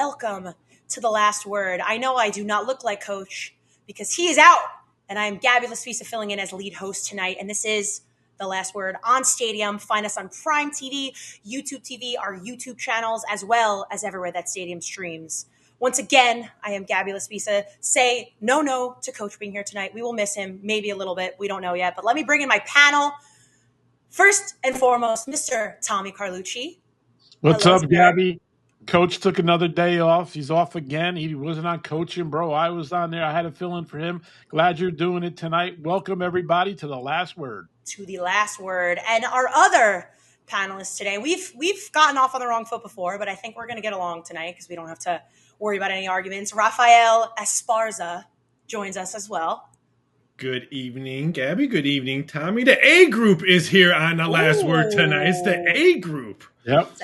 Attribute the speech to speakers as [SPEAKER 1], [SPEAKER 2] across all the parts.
[SPEAKER 1] welcome to The Last Word. I know I do not look like Coach because he is out, and I am Gabby Laspisa filling in as lead host tonight, and this is The Last Word on Stadium. Find us on Prime TV, YouTube TV, our YouTube channels, as well as everywhere that Stadium streams. Once again, I am Gabby Laspisa. Say no to Coach being here tonight. We will miss him, maybe a little bit. We don't know yet, but let me bring in my panel. First and foremost, Mr. Tommy Carlucci.
[SPEAKER 2] What's
[SPEAKER 1] Hello,
[SPEAKER 2] up,
[SPEAKER 1] sir.
[SPEAKER 2] Gabby? Coach took another day off. He's off again. He wasn't on coaching, bro. I was on there. I had to fill in for him. Glad you're doing it tonight. Welcome, everybody, to The Last Word.
[SPEAKER 1] To The Last Word. And our other panelists today, we've gotten off on the wrong foot before, but I think we're going to get along tonight because we don't have to worry about any arguments. Rafael Esparza joins us as well.
[SPEAKER 3] Good evening, Gabby. Good evening, Tommy. The A group is here on The Last Word tonight. It's the A group.
[SPEAKER 2] Yep.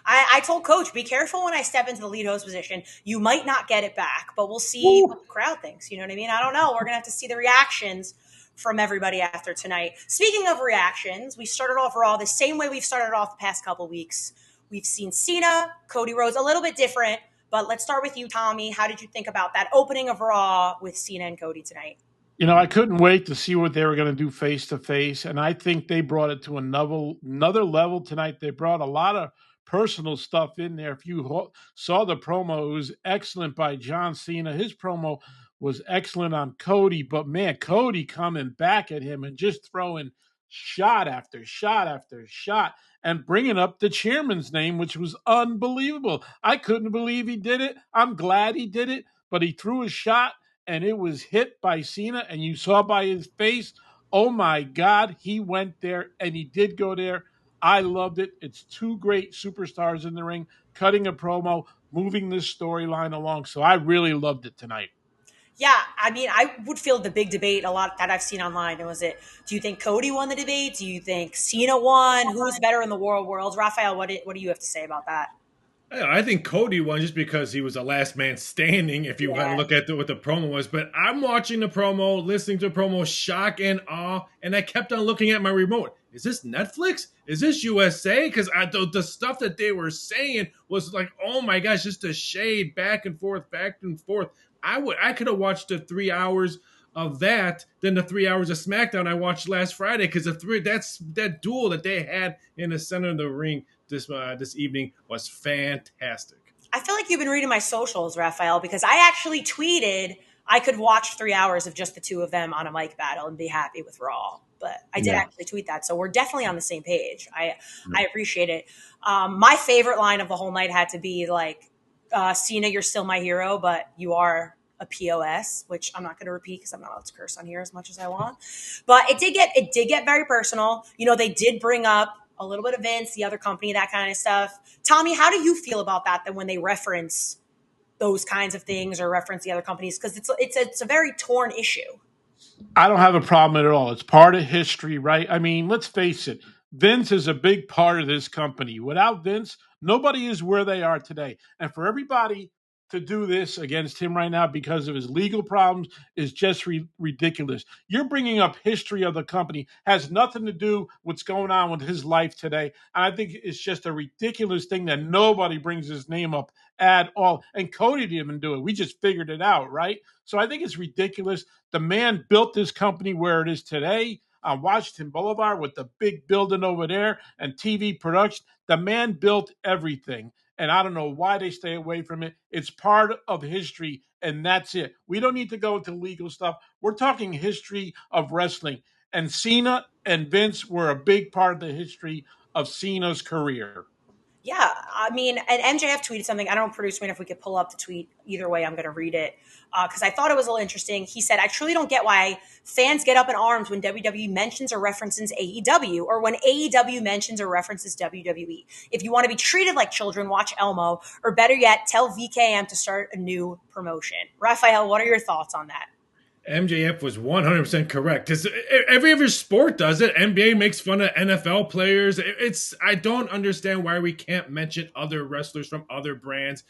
[SPEAKER 1] I told Coach, be careful when I step into the lead host position. You might not get it back, but we'll see what the crowd thinks. You know what I mean? I don't know. We're going to have to see the reactions from everybody after tonight. Speaking of reactions, we started off Raw the same way we've started off the past couple weeks. We've seen Cena, Cody Rhodes, a little bit different, but let's start with you, Tommy. How did you think about that opening of Raw with Cena and Cody tonight?
[SPEAKER 2] You know, I couldn't wait to see what they were going to do face to face, and I think they brought it to another level tonight. They brought a lot of personal stuff in there. If you saw the promo, it was excellent by John Cena. His promo was excellent on Cody, but man, Cody coming back at him and just throwing shot after shot after shot and bringing up the chairman's name, which was unbelievable. I couldn't believe he did it. I'm glad he did it, but he threw a shot and it was hit by Cena, and you saw by his face, oh my God, he went there, and he did go there. I loved it. It's two great superstars in the ring, cutting a promo, moving this storyline along. So I really loved it tonight.
[SPEAKER 1] Yeah, I mean, I would feel the big debate a lot that I've seen online. Do you think Cody won the debate? Do you think Cena won? Who's better in the world? Rafael, what do you have to say about that?
[SPEAKER 3] I think Cody won just because he was the last man standing, if you want to look at what the promo was. But I'm watching the promo, listening to the promo, shock and awe, and I kept on looking at my remote. Is this Netflix? Is this USA? Because the stuff that they were saying was like, oh my gosh, just a shade back and forth, back and forth. I could have watched the 3 hours of that than the 3 hours of SmackDown I watched last Friday, because that duel that they had in the center of the ring this evening was fantastic.
[SPEAKER 1] I feel like you've been reading my socials, Rafael, because I actually tweeted I could watch 3 hours of just the two of them on a mic battle and be happy with Raw. But I did actually tweet that, so we're definitely on the same page. I appreciate it. My favorite line of the whole night had to be like, Cena, you're still my hero, but you are a POS, which I'm not going to repeat because I'm not allowed to curse on here as much as I want. But it did get very personal. You know, they did bring up a little bit of Vince, the other company, that kind of stuff. Tommy, how do you feel about that when they reference those kinds of things or reference the other companies? Because it's a very torn issue.
[SPEAKER 2] I don't have a problem at all. It's part of history, right? I mean, let's face it. Vince is a big part of this company. Without Vince, nobody is where they are today. And for everybody to do this against him right now because of his legal problems is just ridiculous. You're bringing up history of the company, has nothing to do with what's going on with his life today. And I think it's just a ridiculous thing that nobody brings his name up at all. And Cody didn't even do it. We just figured it out, right? So I think it's ridiculous. The man built this company where it is today on Washington Boulevard with the big building over there and TV production. The man built everything. And I don't know why they stay away from it. It's part of history, and that's it. We don't need to go into legal stuff. We're talking history of wrestling. And Cena and Vince were a big part of the history of Cena's career.
[SPEAKER 1] Yeah, I mean, and MJF tweeted something. I don't know, producer man, if we could pull up the tweet. Either way, I'm going to read it because I thought it was a little interesting. He said, I truly don't get why fans get up in arms when WWE mentions or references AEW or when AEW mentions or references WWE. If you want to be treated like children, watch Elmo, or better yet, tell VKM to start a new promotion. Rafael, what are your thoughts on that?
[SPEAKER 3] MJF was 100% correct. Because every other sport does it. NBA makes fun of NFL players. I don't understand why we can't mention other wrestlers from other brands,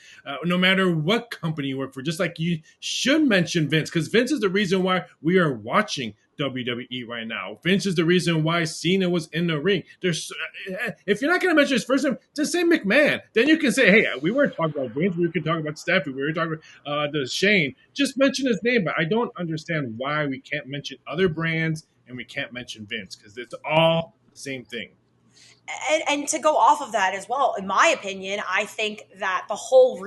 [SPEAKER 3] no matter what company you work for. Just like you should mention Vince, because Vince is the reason why we are watching WWE right now. Vince is the reason why Cena was in the ring. If you're not going to mention his first name, just say McMahon. Then you can say, hey, we weren't talking about Vince. We could talk about Stephanie. We were talking about the Shane. Just mention his name. But I don't understand why we can't mention other brands and we can't mention Vince, because it's all the same thing.
[SPEAKER 1] And to go off of that as well, in my opinion, I think that the whole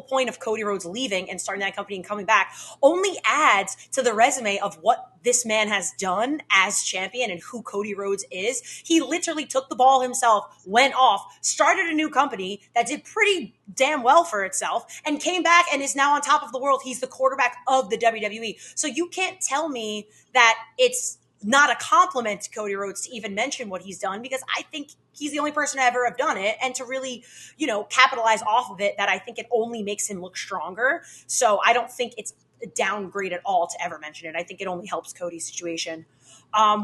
[SPEAKER 1] point of Cody Rhodes leaving and starting that company and coming back only adds to the resume of what this man has done as champion and who Cody Rhodes is. He literally took the ball himself, went off, started a new company that did pretty damn well for itself, and came back and is now on top of the world. He's the quarterback of the WWE. So you can't tell me that it's not a compliment to Cody Rhodes to even mention what he's done, because I think he's the only person to ever have done it, and to really, capitalize off of it, that I think it only makes him look stronger. So I don't think it's a downgrade at all to ever mention it. I think it only helps Cody's situation.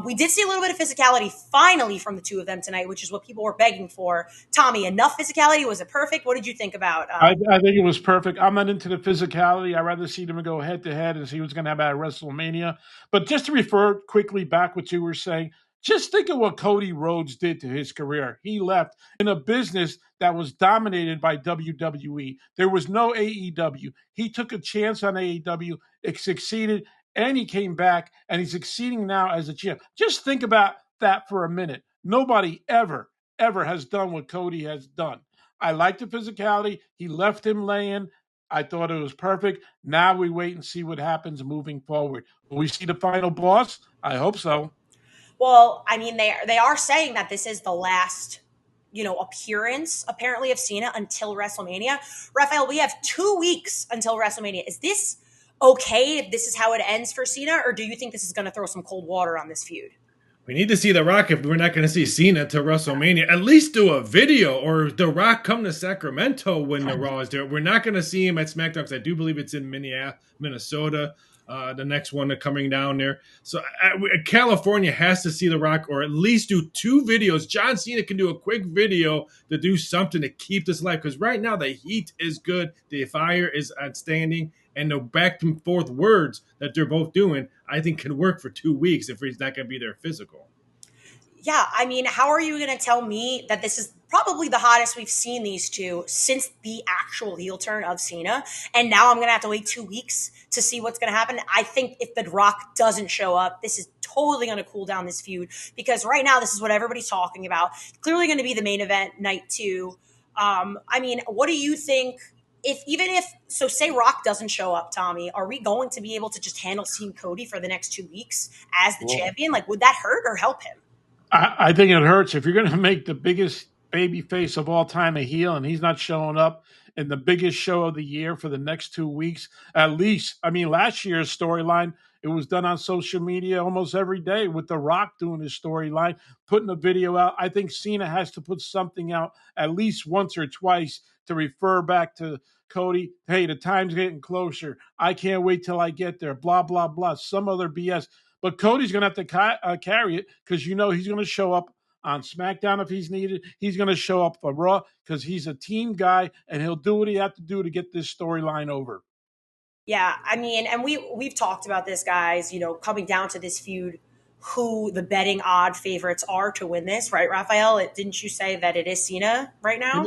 [SPEAKER 1] We did see a little bit of physicality finally from the two of them tonight, which is what people were begging for. Tommy, enough physicality? Was it perfect? What did you think about?
[SPEAKER 2] I think it was perfect. I'm not into the physicality. I'd rather see them go head to head and see what's going to happen at WrestleMania. But just to refer quickly back what you were saying, just think of what Cody Rhodes did to his career. He left in a business that was dominated by WWE. There was no AEW. He took a chance on AEW. It succeeded. And he came back, and he's succeeding now as a champ. Just think about that for a minute. Nobody ever has done what Cody has done. I like the physicality. He left him laying. I thought it was perfect. Now we wait and see what happens moving forward. Will we see the final boss? I hope so.
[SPEAKER 1] Well, I mean, they are saying that this is the last, appearance apparently of Cena until WrestleMania. Rafael, we have 2 weeks until WrestleMania. Is this okay if this is how it ends for Cena, or do you think this is going to throw some cold water on this feud?
[SPEAKER 3] We need to see The Rock if we're not going to see Cena to WrestleMania. At least do a video, or The Rock come to Sacramento when the Raw is there. We're not going to see him at SmackDown, because I do believe it's in Minnesota. The next one coming down there. So California has to see The Rock, or at least do 2 videos. John Cena can do a quick video to do something to keep this alive, because right now the heat is good. The fire is outstanding. And the back and forth words that they're both doing, I think, can work for 2 weeks if he's not going to be there physical.
[SPEAKER 1] Yeah, I mean, how are you going to tell me that this is probably the hottest we've seen these two since the actual heel turn of Cena? And now I'm going to have to wait 2 weeks to see what's going to happen. I think if The Rock doesn't show up, this is totally going to cool down this feud, because right now this is what everybody's talking about. Clearly going to be the main event night 2. I mean, what do you think? So say Rock doesn't show up, Tommy, are we going to be able to just handle seeing Cody for the next 2 weeks as the champion? Like, would that hurt or help him?
[SPEAKER 2] I think it hurts. If you're going to make the biggest baby face of all time a heel, and he's not showing up in the biggest show of the year for the next 2 weeks, at least. I mean, last year's storyline, it was done on social media almost every day with The Rock doing his storyline, putting a video out. I think Cena has to put something out at least once or twice to refer back to Cody. Hey, the time's getting closer. I can't wait till I get there. Blah, blah, blah. Some other BS. But Cody's going to have to carry it, because he's going to show up on SmackDown if he's needed. He's going to show up for Raw because he's a team guy, and he'll do what he has to do to get this storyline over.
[SPEAKER 1] Yeah, I mean, and we've talked about this, guys, coming down to this feud, who the betting odd favorites are to win this, right, Rafael? Didn't you say that it is Cena right now?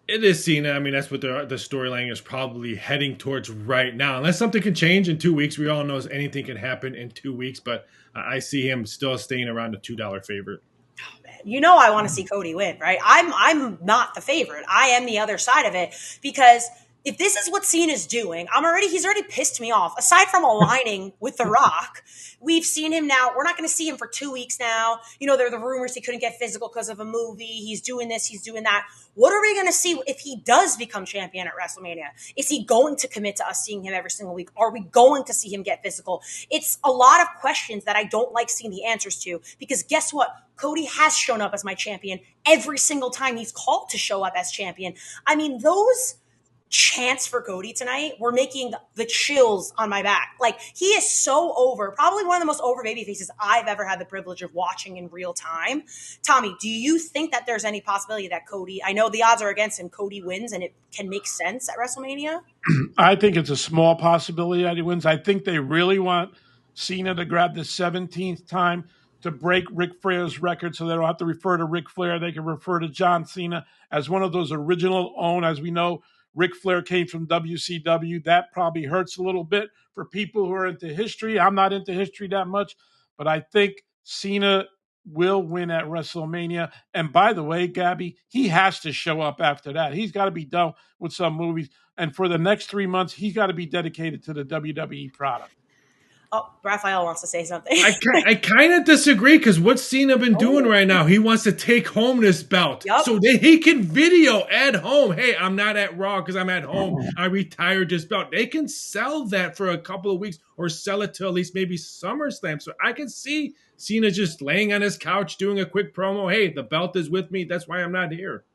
[SPEAKER 3] It is Cena. I mean, that's what the storyline is probably heading towards right now. Unless something can change in 2 weeks. We all know anything can happen in 2 weeks, but I see him still staying around the $2 favorite.
[SPEAKER 1] I want to see Cody win, right? I'm not the favorite. I am the other side of it, because if this is what Cena's doing, he's already pissed me off. Aside from aligning with The Rock, we've seen him now. We're not going to see him for 2 weeks now. There are the rumors he couldn't get physical because of a movie. He's doing this, he's doing that. What are we going to see if he does become champion at WrestleMania? Is he going to commit to us seeing him every single week? Are we going to see him get physical? It's a lot of questions that I don't like seeing the answers to, because guess what? Cody has shown up as my champion every single time he's called to show up as champion. I mean, those chants for Cody tonight were making the chills on my back. Like, he is so over, probably one of the most over baby faces I've ever had the privilege of watching in real time. Tommy, do you think that there's any possibility that Cody, I know the odds are against him, Cody wins and it can make sense at WrestleMania?
[SPEAKER 2] I think it's a small possibility that he wins. I think they really want Cena to grab the 17th time to break Ric Flair's record, so they don't have to refer to Ric Flair. They can refer to John Cena as one of those original own. As we know, Ric Flair came from WCW. That probably hurts a little bit for people who are into history. I'm not into history that much, but I think Cena will win at WrestleMania. And by the way, Gabby, he has to show up after that. He's got to be done with some movies. And for the next 3 months, he's got to be dedicated to the WWE product.
[SPEAKER 1] Oh, Rafael wants to say something.
[SPEAKER 3] I kind of disagree, because what's Cena been doing right now? He wants to take home this belt so that he can video at home. Hey, I'm not at Raw because I'm at home. I retired this belt. They can sell that for a couple of weeks or sell it to at least maybe SummerSlam. So I can see Cena just laying on his couch doing a quick promo. Hey, the belt is with me. That's why I'm not here.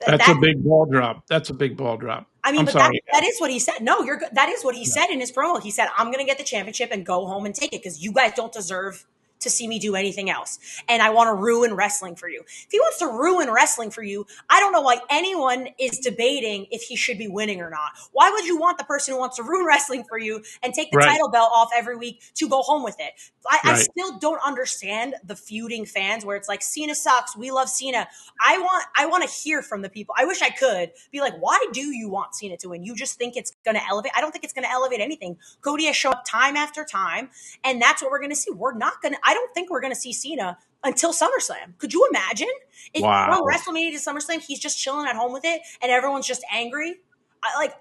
[SPEAKER 2] That's a big ball drop. That's a big ball drop.
[SPEAKER 1] I mean, that is what he said. No, you're good. That is what he said in his promo. He said, I'm going to get the championship and go home and take it because you guys don't deserve to see me do anything else. And I want to ruin wrestling for you. If he wants to ruin wrestling for you, I don't know why anyone is debating if he should be winning or not. Why would you want the person who wants to ruin wrestling for you and take the title belt off every week to go home with it? I still don't understand the feuding fans where it's like, Cena sucks. We love Cena. I want to hear from the people. I wish I could be like, why do you want Cena to win? You just think it's going to elevate? I don't think it's going to elevate anything. Cody has shown up time after time, and that's what we're going to see. I don't think we're going to see Cena until SummerSlam. Could you imagine? If from WrestleMania to SummerSlam, he's just chilling at home with it, and everyone's just angry.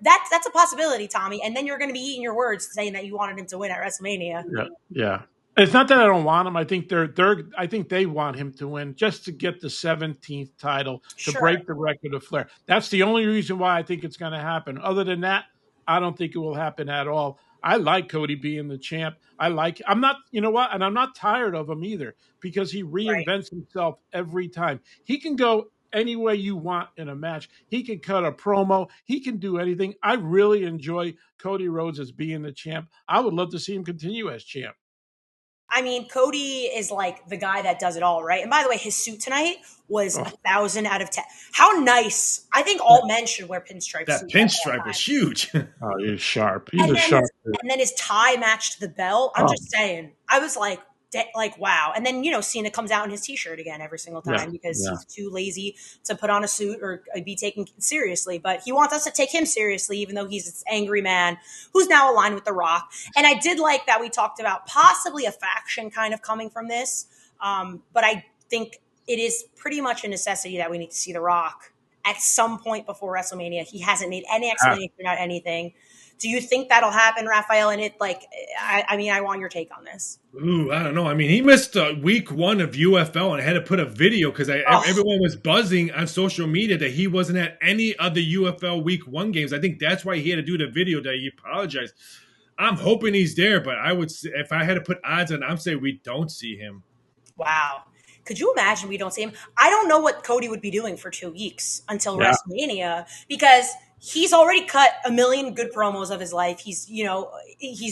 [SPEAKER 1] That's a possibility, Tommy. And then you're going to be eating your words saying that you wanted him to win at WrestleMania.
[SPEAKER 2] Yeah. It's not that I don't want him. I think I think they want him to win just to get the 17th title to break the record of Flair. That's the only reason why I think it's going to happen. Other than that, I don't think it will happen at all. I like Cody being the champ. I'm not, you know what? And I'm not tired of him either because he reinvents himself every time. He can go any way you want in a match. He can cut a promo. He can do anything. I really enjoy Cody Rhodes as being the champ. I would love to see him continue as champ.
[SPEAKER 1] I mean, Cody is like the guy that does it all, right? And by the way, his suit tonight was 1,000 out of 10. How nice. I think all men should wear pinstripe suits.
[SPEAKER 3] That pinstripe was huge.
[SPEAKER 2] Oh, he's sharp. He's a sharp dude.
[SPEAKER 1] And then his tie matched the belt. I'm just saying. I was like, wow. And then, Cena comes out in his t-shirt again every single time because he's too lazy to put on a suit or be taken seriously. But he wants us to take him seriously, even though he's this angry man who's now aligned with The Rock. And I did like that we talked about possibly a faction kind of coming from this. But I think it is pretty much a necessity that we need to see The Rock at some point before WrestleMania. He hasn't made any explanation about anything. Do you think that'll happen, Rafael? And I want your take on this.
[SPEAKER 3] Ooh, I don't know. I mean, he missed week 1 of UFL and had to put a video because everyone was buzzing on social media that he wasn't at any of the UFL week 1 games. I think that's why he had to do the video that he apologized. I'm hoping he's there, but I would, if I had to put odds on, I'm saying we don't see him.
[SPEAKER 1] Wow. Could you imagine we don't see him? I don't know what Cody would be doing for 2 weeks until WrestleMania because he's already cut a million good promos of his life. He's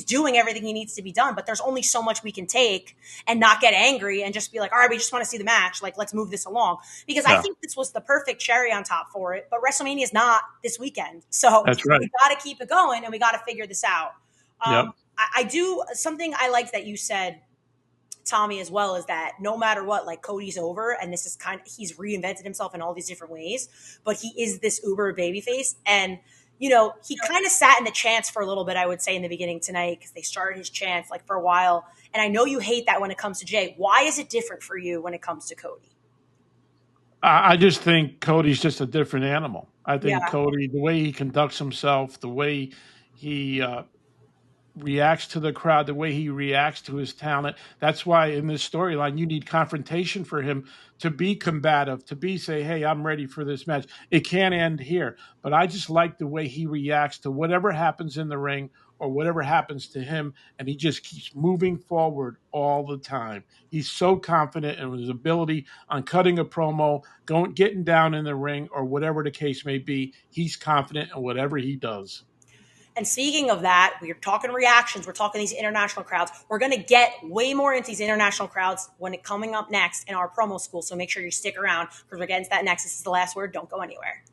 [SPEAKER 1] doing everything he needs to be done, but there's only so much we can take and not get angry and just be like, all right, we just want to see the match. Like, let's move this along. Because I think this was the perfect cherry on top for it, but WrestleMania is not this weekend. So
[SPEAKER 2] that's right.
[SPEAKER 1] We got to keep it going and we got to figure this out. I do something I liked that you said, Tommy, as well, is that no matter what, like, Cody's over, and this is he's reinvented himself in all these different ways, but he is this uber babyface. And, he kind of sat in the chants for a little bit, I would say, in the beginning tonight, because they started his chants like for a while. And I know you hate that when it comes to Jay. Why is it different for you when it comes to Cody?
[SPEAKER 2] I just think Cody's just a different animal. I think Cody, the way he conducts himself, the way he reacts to the crowd, the way he reacts to his talent. That's why in this storyline, you need confrontation for him to be combative, to say, hey, I'm ready for this match. It can't end here. But I just like the way he reacts to whatever happens in the ring or whatever happens to him. And he just keeps moving forward all the time. He's so confident in his ability on cutting a promo, getting down in the ring, or whatever the case may be. He's confident in whatever he does.
[SPEAKER 1] And speaking of that, we're talking reactions. We're talking these international crowds. We're going to get way more into these international crowds when it coming up next in our promo school. So make sure you stick around because we're getting to that next. This is the last word. Don't go anywhere.